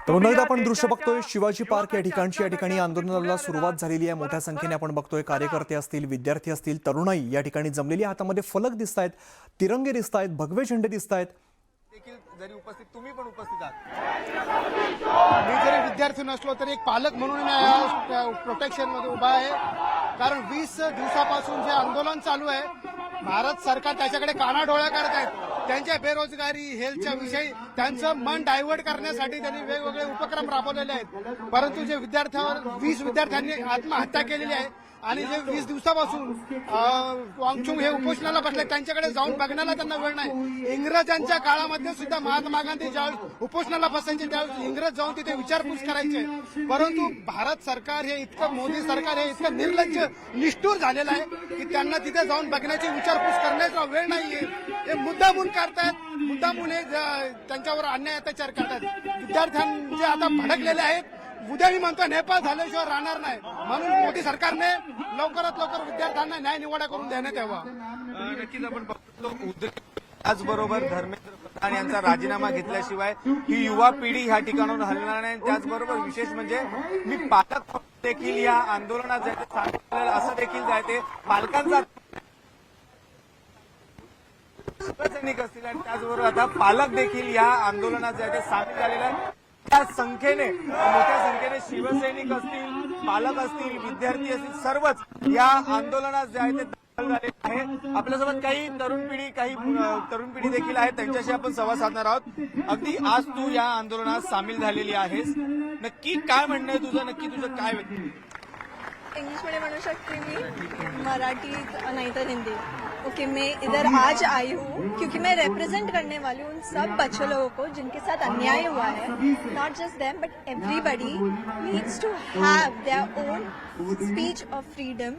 तर पुन्हा एकदा आपण दृश्य बघतोय शिवाजी पार्क या ठिकाणी आंदोलनाला सुरुवात झालेली आहे। मोठ्या संख्येने आपण बघतोय कार्यकर्ते असतील, विद्यार्थी असतील, तरुणाई या ठिकाणी जमलेली आहे। हातामध्ये फलक दिसतायत, तिरंगे दिसतायत, भगवे झेंडे दिसतायत। देखील जरी उपस्थित तुम्ही पण उपस्थित आहात। मी जरी विद्यार्थी नसलो तरी एक पालक म्हणून मी या प्रोटेक्शन मध्ये उभा आहे, कारण 20 दिवसापासून जे आंदोलन चालू आहे, भारत सरकार त्याच्याकडे कानाडोळा करत आहेत। त्यांच्या बेरोजगारी, हेल्थच्या विषयी त्यांचं मन डायव्हर्ट करण्यासाठी त्यांनी वेगवेगळे उपक्रम राबवलेले आहेत। परंतु जे विद्यार्थ्यांवर 20 विद्यार्थ्यांनी आत्महत्या केलेली आहे आणि जे 20 दिवसापासून वांगचुक हे उपोषणाला बसले, त्यांच्याकडे जाऊन बघण्याला त्यांना वेळ नाही। इंग्रजांच्या काळामध्ये सुद्धा महात्मा गांधी ज्यावेळेस उपोषणाला बसायचे त्यावेळेस इंग्रज जाऊन तिथे विचारपूस करायचे, परंतु भारत सरकार हे इतकं, मोदी सरकार हे इतकं निर्लज्ज, निष्ठुर झालेलं आहे की त्यांना तिथे जाऊन बघण्याची, विचारपूस करण्याचा वेळ नाहीये। हे मुद्दामून करतायत, मुद्दामून हे त्यांच्यावर अन्याय अत्याचार करतात। विद्यार्थ्यांचे आता भडकलेले आहेत। उद्या मी म्हणतो नेपाळ झाल्याशिवाय राहणार नाही, म्हणून मोदी सरकारने लवकरात लवकर विद्यार्थ्यांना न्याय निवाडा करून देण्यात यावा। नक्कीच आपण बघतो त्याचबरोबर धर्मेंद्र प्रधान यांचा राजीनामा घेतल्याशिवाय ही युवा पिढी ह्या ठिकाणाहून हलणार नाही। त्याचबरोबर विशेष म्हणजे मी पालक देखील या आंदोलनात जायचे सांगितलं, असं देखील जायते पालकांचा शिवसैनिक असतील आणि त्याचबरोबर आता पालक देखील या आंदोलनात जायचे सामील झालेले आहेत। त्या संख्येने, मोठ्या संख्येने शिवसैनिक असतील, पालक असतील, विद्यार्थी असतील, सर्वच या आंदोलनात जे आहे ते दाखल झाले आहे। आपल्यासोबत काही तरुण पिढी देखील आहे, त्यांच्याशी आपण संवाद साधणार आहोत। अगदी आज तू या आंदोलनात सामील झालेली आहेस, नक्की काय म्हणणं आहे तुझं, नक्की तुझं काय इंग्लिश मध्ये म्हणू शकते मी, मराठी नहीं तो हिंदी। ओके, मैं इधर आज आई हूँ क्योंकि मैं रिप्रेजेंट करने वाली हूँ उन सब बच्चे लोगों को जिनके साथ अन्याय हुआ है। Not just them but everybody needs to have their own speech of freedom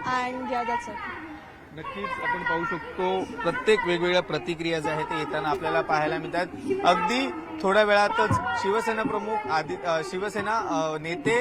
and yeah that's it. नक्कीच आपण पाहू शकतो प्रत्येक वेगवेगळ्या प्रतिक्रिया ज्या आहेत ते येताना आपल्याला पाहायला मिळतात। अगदी थोड्या वेळातच शिवसेना प्रमुख शिवसेना नेते,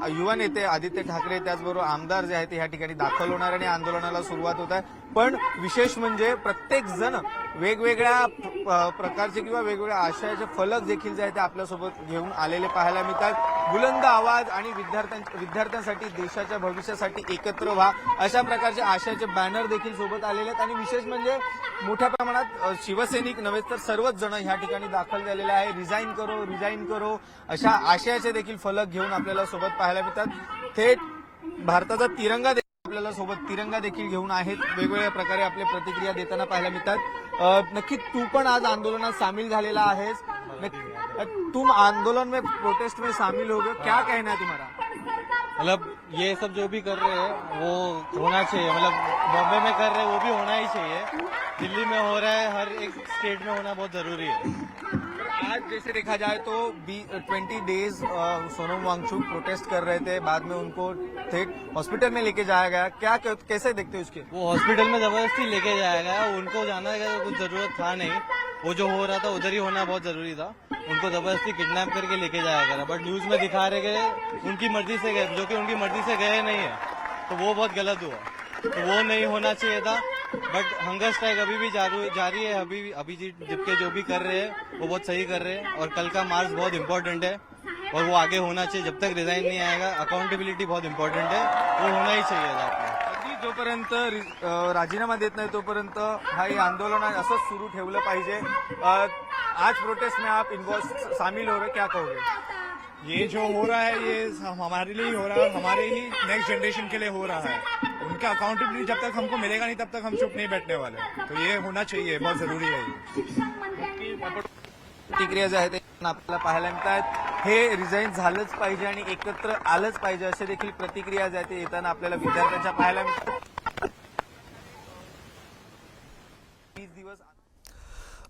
युवा नेते आदित्य ठाकरे, त्याचबरोबर आमदार जे आहेत ते ह्या ठिकाणी दाखल होणार आणि आंदोलनाला सुरुवात होत आहे। पण विशेष म्हणजे प्रत्येक जण वेगवेगळ्या प्रकारचे किंवा वेगवेगळ्या आशयाचे फलक देखील जे आहेत ते आपल्यासोबत घेऊन आलेले पाहायला मिळतात। बुलंद आवाज आणि विद्यार्थ्यांसाठी, देशाच्या भविष्यासाठी एकत्र व्हा, अशा प्रकारचे आशयाचे बॅनर देखील सोबत आलेले आहेत। आणि विशेष म्हणजे मोठ्या प्रमाणात शिवसैनिक नव्हे तर सर्वच जण ह्या ठिकाणी दाखल झालेले आहे। रिझाईन करो अशा आशयाचे देखील फलक घेऊन आपल्याला सोबत पाहायला मिळतात। थेट भारताचा तिरंगा आपल्याला सोबत तिरंगा देखील घेऊन आहेत, वेगवेगळ्या प्रकारे आपल्या प्रतिक्रिया देताना पाहायला मिळतात। नक्की तू पण आज आंदोलनात सामील झालेला आहेस, तुम आंदोलन में, प्रोटेस्ट में शामिल हो गए, क्या कहना है तुम्हारा? मतलब ये सब जो भी कर रहे हैं वो होना चाहिए, मतलब बॉम्बे में कर रहे हैं वो भी होना ही चाहिए, दिल्ली में हो रहा है, हर एक स्टेट में होना बहुत जरूरी है। आज जैसे देखा जाए तो 20 डेज सोनम वांगचुक प्रोटेस्ट कर रहे थे, बाद में उनको थेट हॉस्पिटल में लेके जाया गया, कैसे देखते हो उसके? वो हॉस्पिटल में जबरदस्ती लेके जाया गया, उनको जाना का कुछ जरूरत था नहीं, वो जो हो रहा था उधर ही होना बहुत जरूरी था। उनको जबरदस्ती किडनैप करके लेके जाया गया, बट न्यूज में दिखा रहे गए उनकी मर्जी से गए, जो कि उनकी मर्जी से गए नहीं है, तो वो बहुत गलत हुआ, तो वो नहीं होना चाहिए था। बट हंगर स्ट्राइक अभी भी जारी है, अभिजीत दिपके जो भी कर रहे हैं वो बहुत सही कर रहे हैं, और कल का मार्च बहुत इंपॉर्टेंट है और वो आगे होना चाहिए। जब तक रिजाइन नहीं आएगा, अकाउंटेबिलिटी बहुत इंपॉर्टेंट है, वो होना ही चाहिए था। अगदी जोपर्यंत राजीनामा देत नाही तोपर्यंत हा आंदोलन असंच सुरू ठेवलं पाहिजे। आज प्रोटेस्ट में आप शामिल हो रहे, क्या कहोगे? ये जो हो रहा है ये हमारे लिए ही हो रहा है, हमारे ही नेक्स्ट जनरेशन के लिए हो रहा है। उनका अकाउंटेबिलिटी जब तक हमको मिलेगा नहीं तब तक हम चुप नहीं बैठने वाले, तो ये होना चाहिए, बहुत जरूरी है ये। प्रतिक्रिया ज्या आहेत ते आपल्याला पाहायला मिळतात। हे रिझाईन झालंच पाहिजे आणि एकत्र आलंच पाहिजे, असे देखील प्रतिक्रिया ज्या आहेत ते येताना आपल्याला विद्यार्थ्यांच्या पाहायला मिळतात।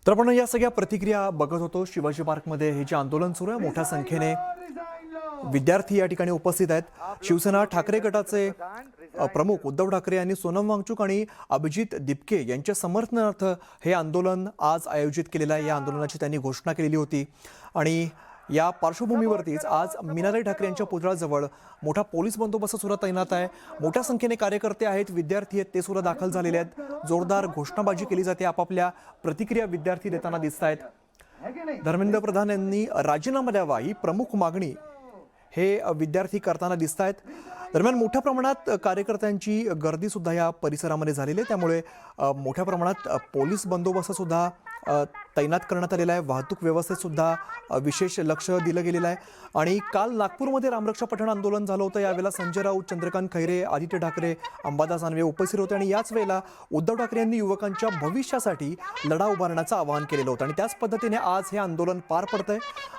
तर आपण या सगळ्या प्रतिक्रिया बघत होतो। शिवाजी पार्कमध्ये हे जे आंदोलन सुरू आहे, मोठ्या संख्येने विद्यार्थी या ठिकाणी उपस्थित आहेत। शिवसेना ठाकरे गटाचे प्रमुख उद्धव ठाकरे यांनी सोनम वांगचुक आणि अभिजीत दिपके यांच्या समर्थनार्थ हे आंदोलन आज आयोजित केलेलं आहे। या आंदोलनाची त्यांनी घोषणा केलेली होती आणि या पार्श्वभूमीवरतीच आज मीनाताई ठाकरे यांच्या पुतळ्याजवळ मोठा पोलीस बंदोबस्त सुद्धा तैनात आहे। मोठ्या संख्येने कार्यकर्ते आहेत, विद्यार्थी आहेत, ते सुद्धा दाखल झालेले आहेत। जोरदार घोषणाबाजी केली जाते, आपापल्या प्रतिक्रिया विद्यार्थी देताना दिसत आहेत। धर्मेंद्र प्रधान यांनी राजीनामा द्यावा ही प्रमुख मागणी हे विद्यार्थी करताना दिसत आहेत. दरम्यान मोठ्या प्रमाणात कार्यकर्त्यांची गर्दी सुद्धा या परिसरामध्ये झालेली आहे, त्यामुळे मोठ्या प्रमाणात पोलीस बंदोबस्त सुद्धा तैनात करण्यात आलेला आहे. वाहतूक व्यवस्थेत सुद्धा विशेष लक्ष दिलं गेलेलं आहे. आणि काल नागपूरमध्ये रामरक्षा पठण आंदोलन झालं होतं. यावेळेला संजय राऊत, चंद्रकांत खैरे, आदित्य ठाकरे, अंबादास दानवे उपस्थित होते आणि याच वेळेला उद्धव ठाकरे यांनी युवकांच्या भविष्यासाठी लढा उभारण्याचं आवाहन केलेलं होतं. आणि त्याच पद्धतीने आज हे आंदोलन पार पडतंय.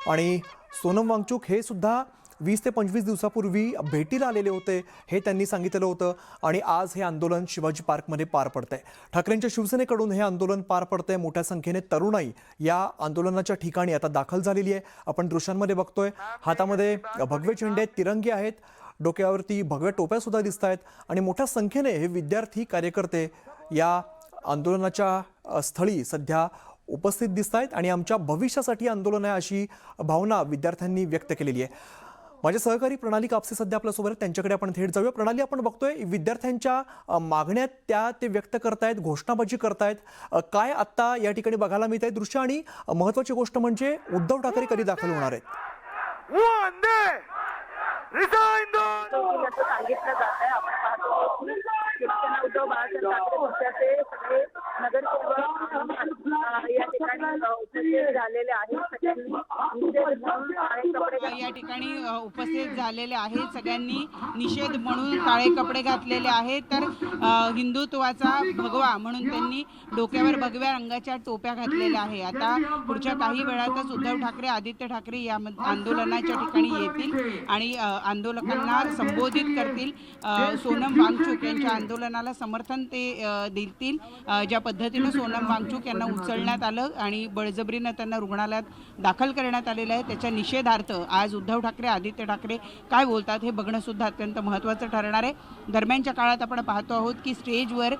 आणि सोनम वांगचुक हे सुद्धा 20 ते 25 दिवसापूर्वी भेटीला आलेले होते, हे त्यांनी सांगितलेलं होतं. आणि आज हे आंदोलन शिवाजी पार्कमध्ये पार पडतंय. ठाकरेंच्या शिवसेनेकडून हे आंदोलन पार पडतंय. मोठ्या संख्येने तरुणाई या आंदोलनाच्या ठिकाणी आता दाखल झालेली आहे. आपण दृश्यांमध्ये बघतोय, हातामध्ये भगवे झेंडे आहेत, तिरंगे आहेत, डोक्यावरती भगव्या टोप्या सुद्धा दिसत आहेत. आणि मोठ्या संख्येने हे विद्यार्थी कार्यकर्ते या आंदोलनाच्या स्थळी सध्या उपस्थित दिसत आहेत. आणि आमच्या भविष्यासाठी आंदोलन आहे अशी भावना विद्यार्थ्यांनी व्यक्त केलेली आहे. माझे सहकारी प्रणाली कापसे सध्या आपल्यासोबत आहेत, त्यांच्याकडे आपण थेट जाऊया. प्रणाली, आपण बघतोय विद्यार्थ्यांच्या मागण्या ते व्यक्त करतायत, घोषणाबाजी करतायत. काय आत्ता या ठिकाणी बघायला मिळत आहे दृश्य? आणि महत्वाची गोष्ट म्हणजे उद्धव ठाकरे कधी दाखल होणार आहेत? सांगितलं जात आहे. आपण पाहतो की शिवसेना उद्धव बाळासाहेब ठाकरे पक्षाचे सगळे नगरसेवक या ठिकाणी उपस्थित झालेले आहेत. या ठिकाणी उपस्थित झालेले आहेत. सगळ्यांनी निषेध म्हणून काळे कपडे घातलेले आहेत. तर हिंदुत्वाचा भगवा म्हणून त्यांनी डोक्यावर भगव्या रंगाच्या टोप्या घातलेल्या आहे. आता पुढच्या काही वेळातच उद्धव ठाकरे, आदित्य ठाकरे या आंदोलनाच्या ठिकाणी येतील आणि आंदोलकांना संबोधित करतील. सोनम वांगचुक यांच्या आंदोलनाला समर्थन ते देतील. ज्या पद्धतीनं सोनम वांगचुक यांना उचलण्यात आलं आणि बळजबरीनं त्यांना रुग्णालयात दाखल करण्यात आलेलं आहे, त्याच्या निषेधार्थ आज उद्धव ठाकरे, आदित्य ठाकरे काय बोलतात हे बघणं सुद्धा अत्यंत महत्त्वाचं ठरणार आहे. दरम्यानच्या काळात आपण पाहतो आहोत की स्टेजवर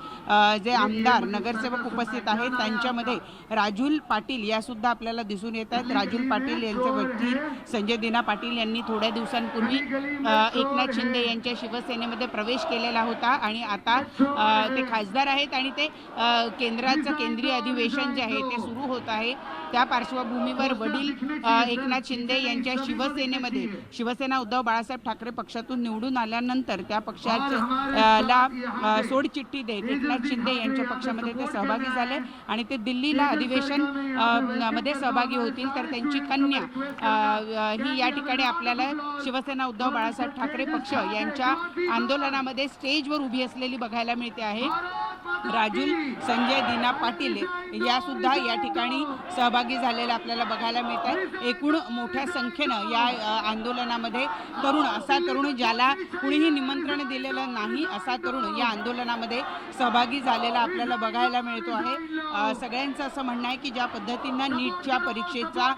जे आमदार, नगरसेवक उपस्थित आहेत त्यांच्यामध्ये राजुल पाटील या सुद्धा आपल्याला दिसून येत आहेत. राजुल पाटील यांचे वकील संजय दिना पाटील यांनी थोड्या दिवसांपूर्वी एकनाथ शिंदे यांच्या शिवसेनेमध्ये प्रवेश केलेला होता आणि आता ते खासदार आहेत आणि ते केंद्राचं केंद्रीय अधिवेशन जे आहे ते सुरू होत आहे. त्या पार्श्वभूमीवर वडील एकनाथ शिंदे यांच्या शिवसेनेमध्ये, शिवसेना उद्धव बाळासाहेब ठाकरे पक्षातून निवडून आल्यानंतर त्या पक्षाला सोडचिठ्ठी देत एकनाथ शिंदे यांच्या पक्षामध्ये ते सहभागी झाले आणि ते दिल्लीला अधिवेशन मध्ये सहभागी होतील. तर त्यांची कन्या ही या ठिकाणी आपल्याला शिवसेना उद्धव बाळासाहेब ठाकरे पक्ष यांच्या आंदोलनामध्ये स्टेजवर उभी असलेली बघायला मिळते आहे. राजुल संजय दिना पाटील या सुद्धा या ठिकाणी सहभागी झालेले आपल्याला बघायला मिळत आहे. एकूण मोठ्या संख्येनं या आंदोलनामध्ये असा तरुण ज्याला कुणीही निमंत्रण दिलेलं नाही असा तरुण या आंदोलनामध्ये सहभागी झालेला आपल्याला बघायला मिळतो आहे. सगळ्यांचं असं म्हणणं आहे की ज्या पद्धतीनं नीटच्या परीक्षेचा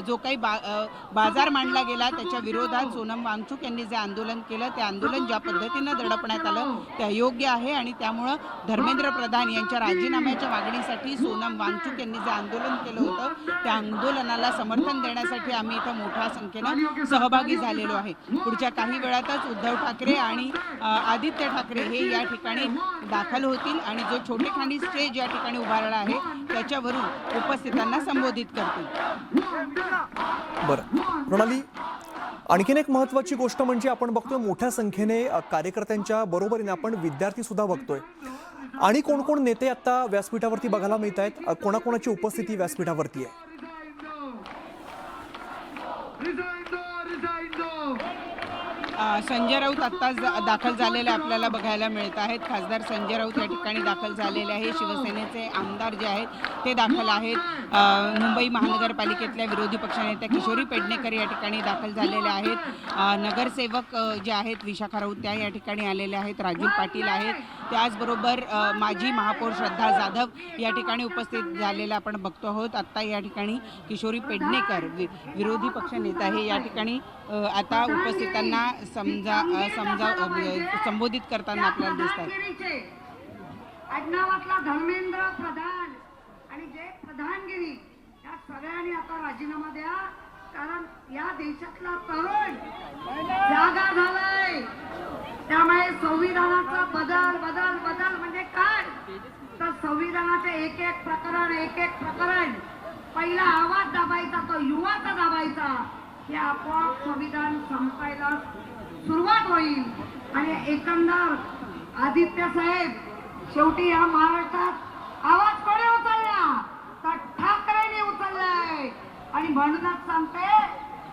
जो काही बाजार मांडला गेला त्याच्या विरोधात सोनम वांगचुक यांनी जे आंदोलन केलं ते आंदोलन ज्या पद्धतीनं दडपण्यात आलं ते अयोग्य आहे आणि त्यामुळं धर्मेंद्र प्रधान यांच्या राजीनाम्याच्या मागणीसाठी सोनम वांगचुक यांनी जे आंदोलन केलं होतं त्या आंदोलनाला समर्थन देण्यासाठी आम्ही इथं मोठ्या संख्येनं सहभागी झालेलो आहे. पुढच्या काही वेळातच उद्धव ठाकरे आणि आदित्य ठाकरे हे या ठिकाणी दाखल होतील आणि जो छोटेखानी स्टेज या ठिकाणी उभारला आहे त्याच्यावरून उपस्थितांना संबोधित करतील. बरं प्रणाली, आणखीन एक महत्त्वाची गोष्ट म्हणजे आपण बघतोय मोठ्या संख्येने कार्यकर्त्यांच्या बरोबरीने आपण विद्यार्थी सुद्धा बघतोय. आणि कोण कोण नेते आता व्यासपीठावरती बघायला मिळत आहेत? कोणाकोणाची उपस्थिती व्यासपीठावरती आहे? संजय राऊत आत्ताच दाखल झालेले आपल्याला बघायला मिळत आहेत. खासदार संजय राऊत या ठिकाणी दाखल झालेले आहे. शिवसेनेचे आमदार जे आहेत ते दाखल आहेत. मुंबई महानगरपालिकेतल्या विरोधी पक्षनेत्या किशोरी पेडणेकर या ठिकाणी दाखल झालेल्या आहेत. नगरसेवक जे आहेत विशाखा राऊत त्या या ठिकाणी आलेल्या आहेत. राजुल पाटील आहेत. त्याचबरोबर माजी महापौर श्रद्धा जाधव या ठिकाणी उपस्थित झालेला आपण बघतो आहोत. आत्ता या ठिकाणी किशोरी पेडणेकर विरोधी पक्षनेता हे या ठिकाणी आता उपस्थितांना संबोधित करताना आपल्याला दिसतात. आडनावातला धर्मेंद्र प्रधान आणि जे प्रधानगिरी या सगळ्यांनी आता राजीनामा द्या, कारण या देशातला तरुण जागा झालाय. त्यामुळे संविधानाचा बदल बदल बदल म्हणजे काय तर संविधानाचे एक एक प्रकरण पहिला आवाज दाबायचा, तो युवाचा दाबायचा, की आपोआप संविधान संपायला सुरुवात होईल. आणि एकंदर आदित्य साहेब, शेवटी या महाराष्ट्रात आवाज कोणी उचलला तर ठाकरेंनी उचललाय. आणि म्हणूनच सांगते,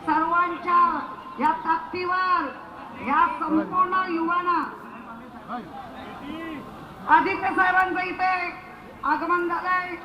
सर्वांच्या या ताकदीवर या संपूर्ण युवांना आदित्य साहेबांचं इथे आगमन झालंय.